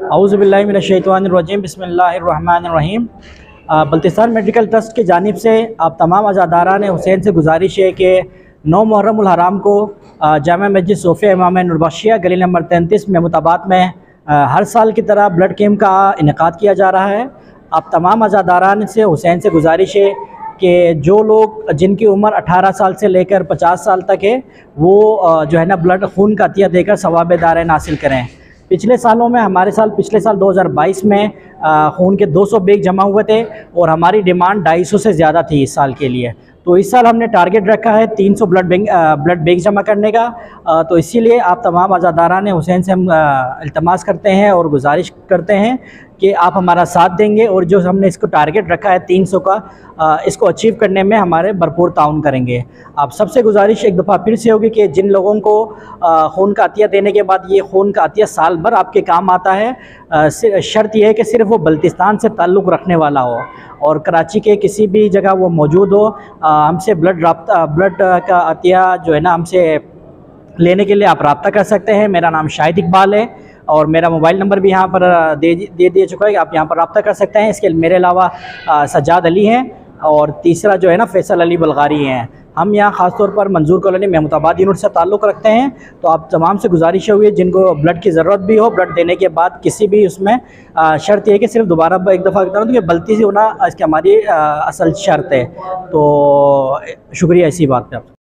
औज़ुबिल्लाहि मिनश्शैतानिर्रजीम बिस्मिल्लाहिर्रहमानिर्रहीम। Baltistan medical trust की जानिब से आप तमाम अज़ादारान हुसैन से गुजारिश है कि 9 मुहर्रमुल हराम को जामा मस्जिद सोफ़िया इमाम नूरबख्शिया गली नंबर 33 महमूदाबाद में हर साल की तरह ब्लड कैंप का इनेकाद किया जा रहा है। आप तमाम अज़ादारान से हुसैन से गुजारिश है कि जो लोग जिनकी उम्र 18 साल से लेकर 50 साल तक है वो जो है ना ब्लड खून का अतिया देकर सवाब दारैन हासिल करें। पिछले सालों में पिछले साल 2022 में खून के 200 बैग जमा हुए थे और हमारी डिमांड 250 से ज़्यादा थी इस साल के लिए। तो इस साल हमने टारगेट रखा है 300 ब्लड बैग जमा करने का। तो इसीलिए आप तमाम अज़ादारान हुसैन से हम इल्तमास करते हैं और गुजारिश करते हैं कि आप हमारा साथ देंगे और जो हमने इसको टारगेट रखा है 300 का, इसको अचीव करने में हमारे भरपूर ताउन करेंगे। आप सबसे गुजारिश एक दफ़ा फिर से होगी कि जिन लोगों को खून का अतिया देने के बाद ये खून का अतिया साल भर आपके काम आता है, शर्त यह है कि सिर्फ वो बल्तिस्तान से ताल्लुक़ रखने वाला हो और कराची के किसी भी जगह वो मौजूद हो। हमसे ब्लड का अतिया जो है ना हमसे लेने के लिए आप रब्ता कर सकते हैं। मेरा नाम शाहिद इकबाल है और मेरा मोबाइल नंबर भी यहाँ पर दे दिया चुका है, आप यहाँ पर रब्ता कर सकते हैं। इसके मेरे अलावा सज्जाद अली हैं और तीसरा जो है ना फैसल अली बलगारी हैं। हम यहाँ ख़ास तौर पर मंजूर कॉलोनी महमूदाबाद यूनिट से ताल्लुक़ रखते हैं। तो आप तमाम से गुजारिश हुई है जिनको ब्लड की ज़रूरत भी हो, ब्लड देने के बाद किसी भी उसमें शर्त है कि सिर्फ दोबारा एक दफ़ा कि गलती से होना इसकी हमारी असल शर्त है। तो शुक्रिया इसी बात पर।